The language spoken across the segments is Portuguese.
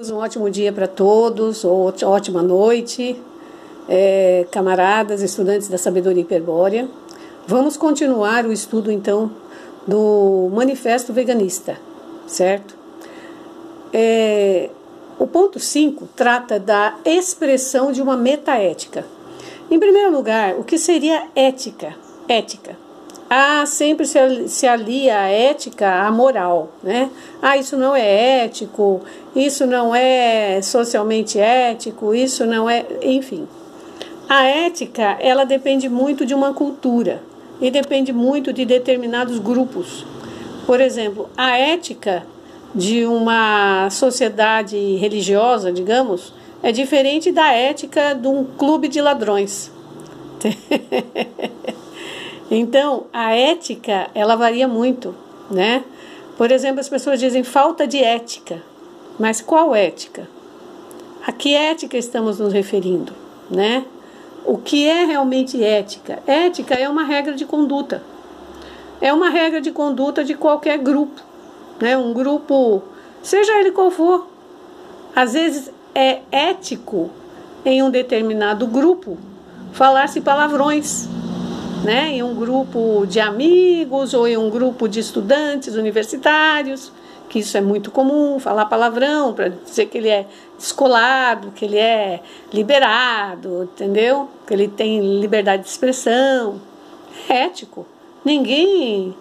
Um ótimo dia para todos, ou ótima noite, camaradas, estudantes da sabedoria hiperbórea. Vamos continuar o estudo, então, do Manifesto Veganista, certo? O ponto 5 trata da expressão de uma metaética. Em primeiro lugar, o que seria ética? Ética. Sempre se alia a ética à moral, né? Isso não é ético, isso não é socialmente ético, isso não é... Enfim, a ética, ela depende muito de uma cultura e depende muito de determinados grupos. Por exemplo, a ética de uma sociedade religiosa, digamos, é diferente da ética de um clube de ladrões. Então, a ética, ela varia muito, né? Por exemplo, as pessoas dizem falta de ética. Mas qual ética? A que ética estamos nos referindo, né? O que é realmente ética? Ética é uma regra de conduta. É uma regra de conduta de qualquer grupo, né? Um grupo, seja ele qual for. Às vezes é ético em um determinado grupo falar-se palavrões, né? Em um grupo de amigos ou em um grupo de estudantes universitários, que isso é muito comum, falar palavrão para dizer que ele é descolado, que ele é liberado, entendeu? Que ele tem liberdade de expressão. É ético. Ninguém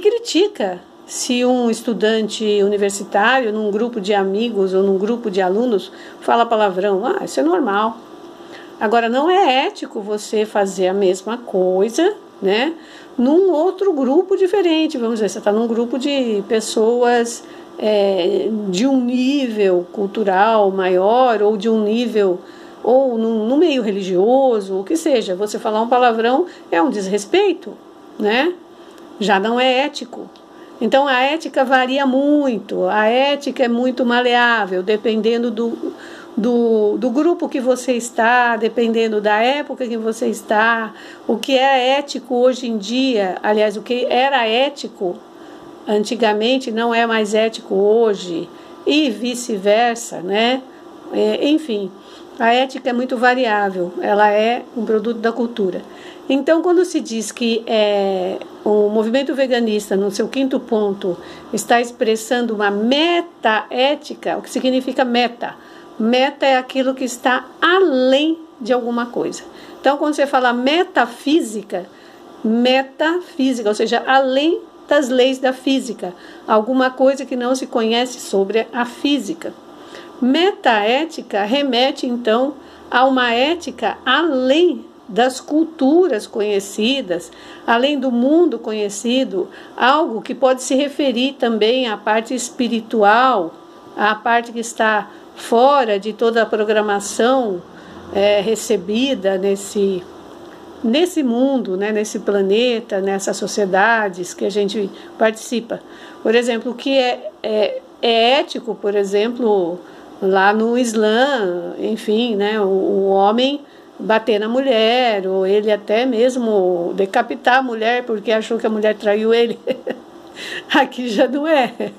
critica se um estudante universitário, num grupo de amigos ou num grupo de alunos, fala palavrão. Isso é normal. Agora, não é ético você fazer a mesma coisa, né, num outro grupo diferente. Vamos dizer, você está num grupo de pessoas de um nível cultural maior ou de um nível, ou no meio religioso, o que seja. Você falar um palavrão é um desrespeito, né? Já não é ético. Então, a ética varia muito. A ética é muito maleável, dependendo do grupo que você está, dependendo da época que você está. O que é ético hoje em dia, aliás, o que era ético antigamente não é mais ético hoje, e vice-versa, né? Enfim, a ética é muito variável, ela é um produto da cultura. Então, quando se diz que o movimento veganista, no seu 5º ponto, está expressando uma metaética, o que significa meta? Meta é aquilo que está além de alguma coisa. Então, quando você fala metafísica, ou seja, além das leis da física, alguma coisa que não se conhece sobre a física. Metaética remete, então, a uma ética além das culturas conhecidas, além do mundo conhecido, algo que pode se referir também à parte espiritual, à parte que está fora de toda a programação recebida nesse mundo, né, nesse planeta, nessas sociedades que a gente participa. Por exemplo, o que é ético, por exemplo, lá no Islã, enfim, né, o homem bater na mulher, ou ele até mesmo decapitar a mulher porque achou que a mulher traiu ele. Aqui já não é.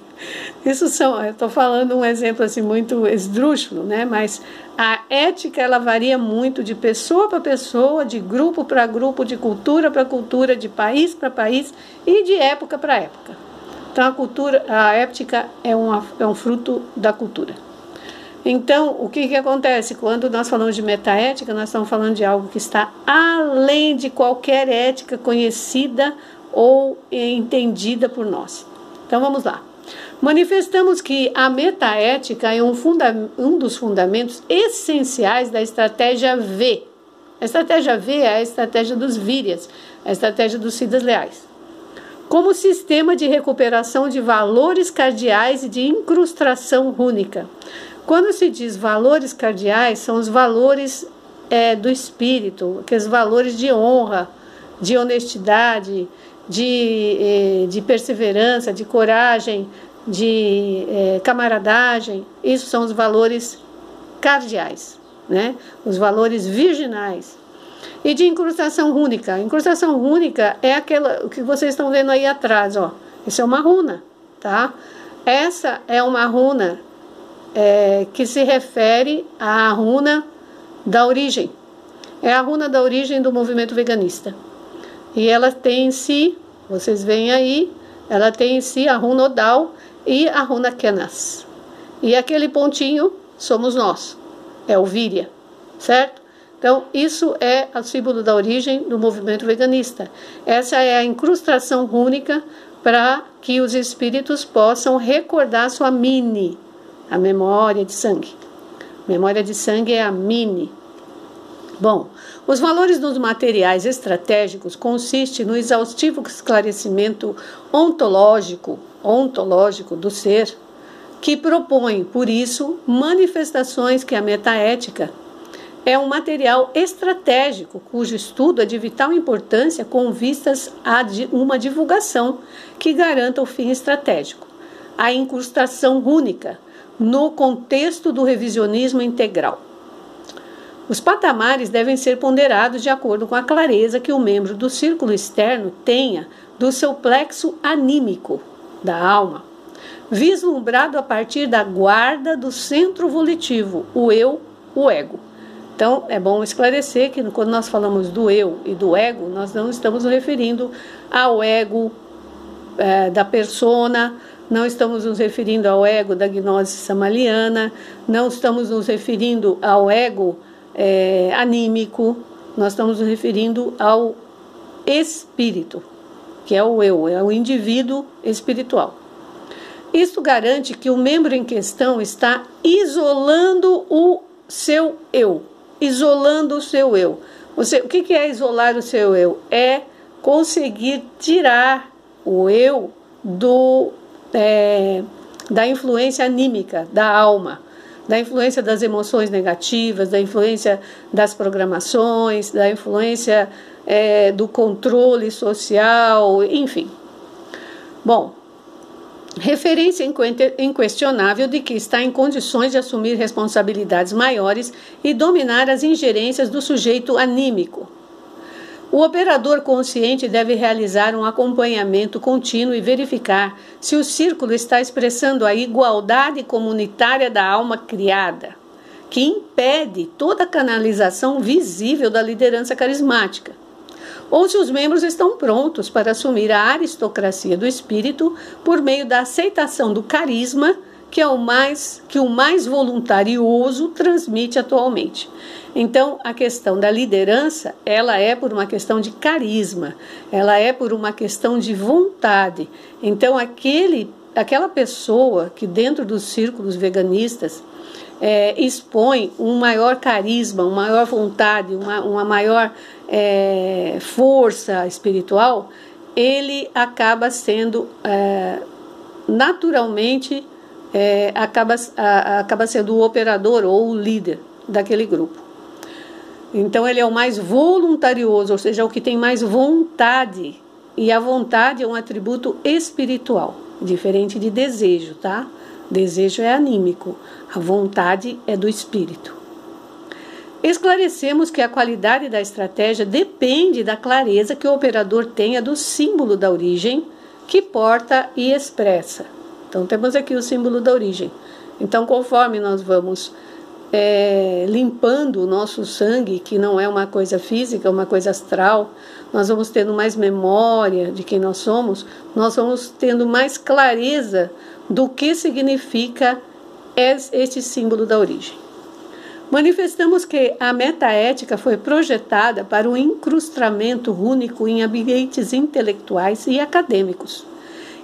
Eu estou falando um exemplo assim muito esdrúxulo, né? Mas a ética, ela varia muito de pessoa para pessoa, de grupo para grupo, de cultura para cultura, de país para país e de época para época. Então a ética é um fruto da cultura. Então, o que acontece? Quando nós falamos de metaética, nós estamos falando de algo que está além de qualquer ética conhecida ou entendida por nós. Então, vamos lá. Manifestamos que a metaética é um dos fundamentos essenciais da estratégia V. A estratégia V é a estratégia dos Vírias, a estratégia dos Siddhas leais. Como sistema de recuperação de valores cardeais e de incrustação rúnica. Quando se diz valores cardeais, são os valores do espírito, aqueles valores de honra, de honestidade, de perseverança, de coragem, de camaradagem. Isso são os valores cardeais, né? Os valores virginais. E de incrustação rúnica. Incrustação rúnica é aquela, o que vocês estão vendo aí atrás, ó. Isso é uma runa, tá? Essa é uma runa que se refere à runa da origem. É a runa da origem do movimento veganista. E ela tem em si, vocês veem aí, ela tem em si a runa Odal e a runa Kenas. E aquele pontinho somos nós, é o Virya, certo? Então, isso é o símbolo da origem do movimento veganista. Essa é a incrustação rúnica para que os espíritos possam recordar sua mini, a memória de sangue. Memória de sangue é a mini. Bom, os valores dos materiais estratégicos consistem no exaustivo esclarecimento ontológico do ser, que propõe, por isso, manifestações que a metaética é um material estratégico, cujo estudo é de vital importância com vistas a uma divulgação que garanta o fim estratégico, a incrustação rúnica, no contexto do revisionismo integral. Os patamares devem ser ponderados de acordo com a clareza que o membro do círculo externo tenha do seu plexo anímico, da alma, vislumbrado a partir da guarda do centro volitivo, o eu, o ego. Então, é bom esclarecer que quando nós falamos do eu e do ego, nós não estamos nos referindo ao ego da persona, não estamos nos referindo ao ego da gnose samaliana, não estamos nos referindo ao ego anímico, nós estamos nos referindo ao espírito, que é o eu, é o indivíduo espiritual. Isto garante que o membro em questão está isolando o seu eu. Isolando o seu eu. O que é isolar o seu eu? É conseguir tirar o eu da influência anímica, da alma, da influência das emoções negativas, da influência das programações, da influência do controle social, enfim. Bom, referência inquestionável de que está em condições de assumir responsabilidades maiores e dominar as ingerências do sujeito anímico. O operador consciente deve realizar um acompanhamento contínuo e verificar se o círculo está expressando a igualdade comunitária da alma criada, que impede toda canalização visível da liderança carismática, ou se os membros estão prontos para assumir a aristocracia do espírito por meio da aceitação do carisma que o mais voluntarioso transmite atualmente. Então, a questão da liderança, ela é por uma questão de carisma, ela é por uma questão de vontade. Então, aquela pessoa que dentro dos círculos veganistas expõe um maior carisma, uma maior vontade, uma maior força espiritual, ele acaba sendo naturalmente acaba sendo o operador ou o líder daquele grupo. Então ele é o mais voluntarioso, ou seja, o que tem mais vontade, e a vontade é um atributo espiritual, diferente de desejo, tá? Desejo é anímico, a vontade é do espírito. Esclarecemos que a qualidade da estratégia depende da clareza que o operador tenha do símbolo da origem que porta e expressa. Então temos aqui o símbolo da origem. Então, conforme nós vamos limpando o nosso sangue, que não é uma coisa física, é uma coisa astral, nós vamos tendo mais memória de quem nós vamos tendo mais clareza do que significa este símbolo da origem. Manifestamos que a metaética foi projetada para o incrustamento único em ambientes intelectuais e acadêmicos,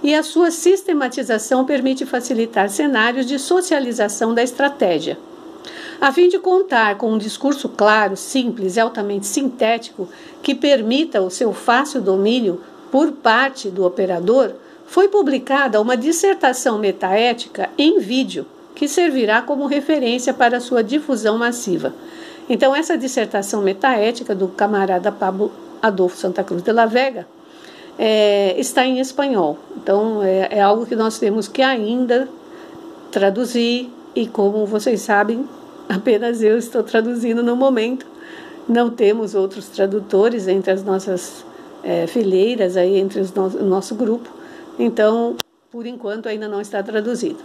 e a sua sistematização permite facilitar cenários de socialização da estratégia. A fim de contar com um discurso claro, simples e altamente sintético que permita o seu fácil domínio por parte do operador, foi publicada uma dissertação metaética em vídeo, que servirá como referência para sua difusão massiva. Então, essa dissertação metaética do camarada Pablo Adolfo Santa Cruz de la Vega está em espanhol. Então, é algo que nós temos que ainda traduzir, e como vocês sabem, apenas eu estou traduzindo no momento. Não temos outros tradutores entre as nossas fileiras, aí, entre o nosso grupo. Então, por enquanto, ainda não está traduzido.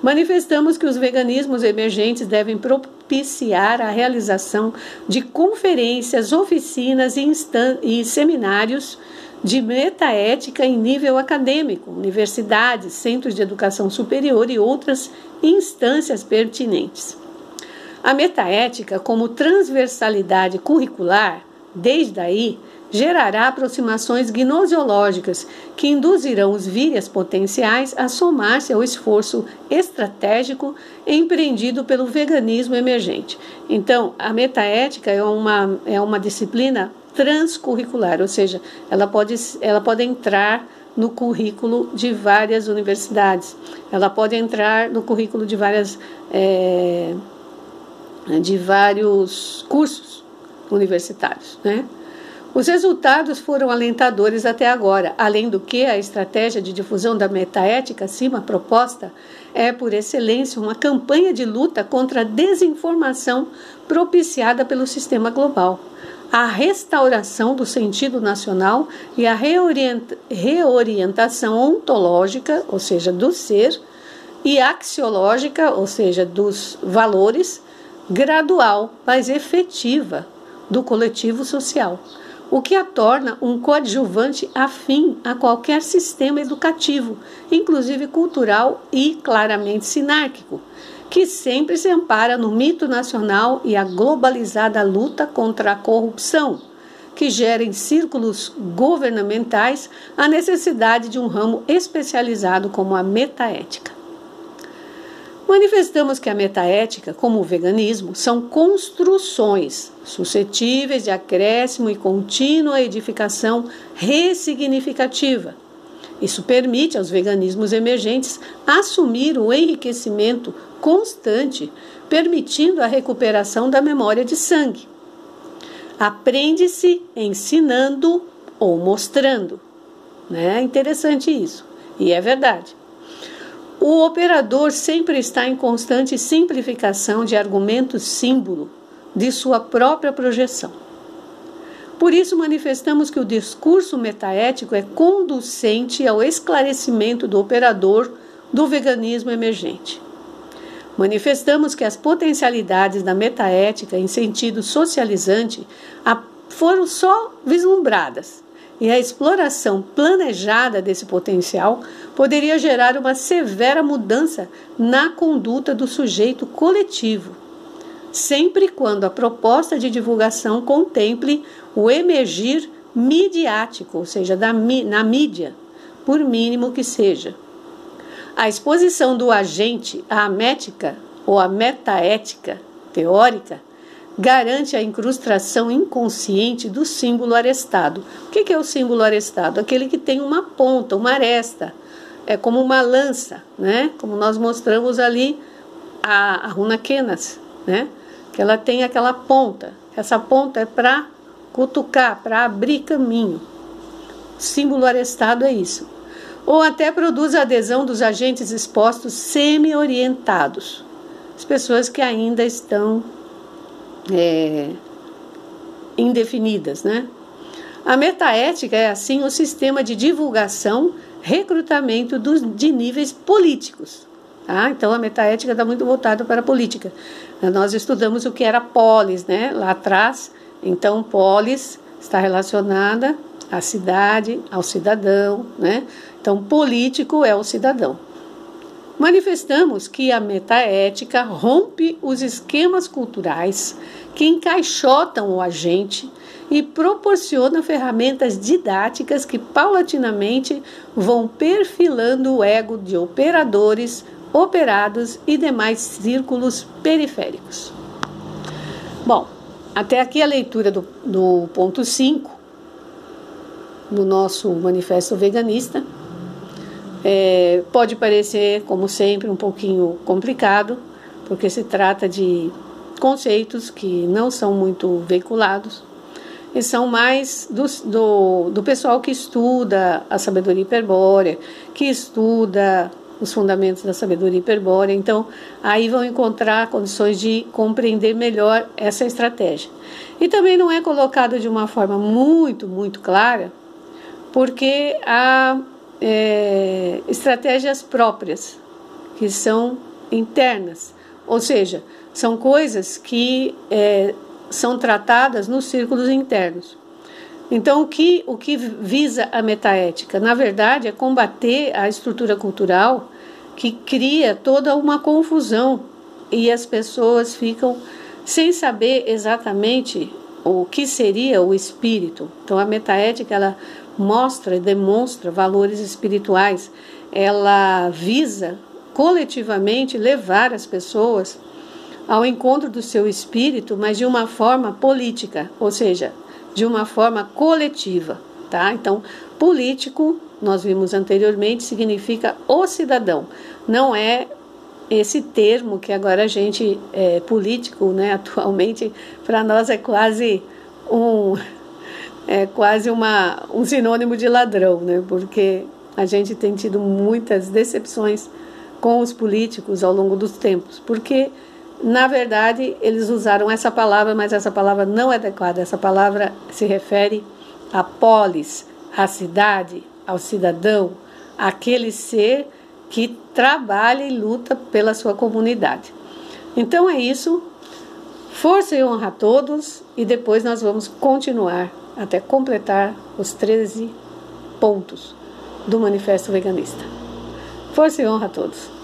Manifestamos que os veganismos emergentes devem propiciar a realização de conferências, oficinas e seminários de metaética em nível acadêmico, universidades, centros de educação superior e outras instâncias pertinentes. A metaética, como transversalidade curricular, desde aí, gerará aproximações gnosiológicas que induzirão os vírias potenciais a somar-se ao esforço estratégico empreendido pelo veganismo emergente. Então, a metaética é uma disciplina transcurricular, ou seja, ela pode entrar no currículo de várias universidades, ela pode entrar no currículo de vários cursos universitários, né? Os resultados foram alentadores até agora, além do que a estratégia de difusão da metaética acima proposta é, por excelência, uma campanha de luta contra a desinformação propiciada pelo sistema global, a restauração do sentido nacional e a reorientação ontológica, ou seja, do ser, e axiológica, ou seja, dos valores, gradual, mas efetiva, do coletivo social, o que a torna um coadjuvante afim a qualquer sistema educativo, inclusive cultural e claramente sinárquico, que sempre se ampara no mito nacional e a globalizada luta contra a corrupção, que gera em círculos governamentais a necessidade de um ramo especializado como a metaética. Manifestamos que a metaética, como o veganismo, são construções suscetíveis de acréscimo e contínua edificação ressignificativa. Isso permite aos veganismos emergentes assumir o enriquecimento constante, permitindo a recuperação da memória de sangue. Aprende-se ensinando ou mostrando. É interessante isso, e é verdade. O operador sempre está em constante simplificação de argumentos símbolo de sua própria projeção. Por isso, manifestamos que o discurso metaético é conducente ao esclarecimento do operador do veganismo emergente. Manifestamos que as potencialidades da metaética em sentido socializante foram só vislumbradas, e a exploração planejada desse potencial poderia gerar uma severa mudança na conduta do sujeito coletivo, sempre quando a proposta de divulgação contemple o emergir midiático, ou seja, na mídia, por mínimo que seja. A exposição do agente à mética ou à metaética teórica garante a incrustação inconsciente do símbolo arestado. O que é o símbolo arestado? Aquele que tem uma ponta, uma aresta. É como uma lança, né? Como nós mostramos ali a runa Kenas, né? Que ela tem aquela ponta. Essa ponta é para cutucar, para abrir caminho. O símbolo arestado é isso. Ou até produz a adesão dos agentes expostos semi-orientados. As pessoas que ainda estão indefinidas, né? A metaética é, assim, o sistema de divulgação, recrutamento de níveis políticos. Tá? Então, a metaética está muito voltada para a política. Nós estudamos o que era polis, né? Lá atrás. Então, polis está relacionada à cidade, ao cidadão, né? Então, político é o cidadão. Manifestamos que a metaética rompe os esquemas culturais que encaixotam o agente e proporciona ferramentas didáticas que paulatinamente vão perfilando o ego de operadores, operados e demais círculos periféricos. Bom, até aqui a leitura do ponto 5 no nosso manifesto veganista. Pode parecer, como sempre, um pouquinho complicado, porque se trata de conceitos que não são muito veiculados e são mais do pessoal que estuda a sabedoria hiperbórea, que estuda os fundamentos da sabedoria hiperbórea. Então, aí vão encontrar condições de compreender melhor essa estratégia. E também não é colocado de uma forma muito, muito clara, porque há estratégias próprias que são internas, ou seja, são coisas que são tratadas nos círculos internos. Então, o que visa a metaética? Na verdade, é combater a estrutura cultural que cria toda uma confusão e as pessoas ficam sem saber exatamente o que seria o espírito. Então, a metaética, ela mostra e demonstra valores espirituais, ela visa coletivamente levar as pessoas ao encontro do seu espírito, mas de uma forma política, ou seja, de uma forma coletiva, tá? Então, político, nós vimos anteriormente, significa o cidadão. Não é esse termo que agora a gente, político, né, atualmente, para nós é quase um sinônimo de ladrão, né? Porque a gente tem tido muitas decepções com os políticos ao longo dos tempos, porque na verdade eles usaram essa palavra, mas essa palavra não é adequada. Essa palavra se refere à polis, à cidade, ao cidadão, àquele ser que trabalha e luta pela sua comunidade. Então é isso, força e honra a todos, e depois nós vamos continuar até completar os 13 pontos do Manifesto Veganista. Força e honra a todos.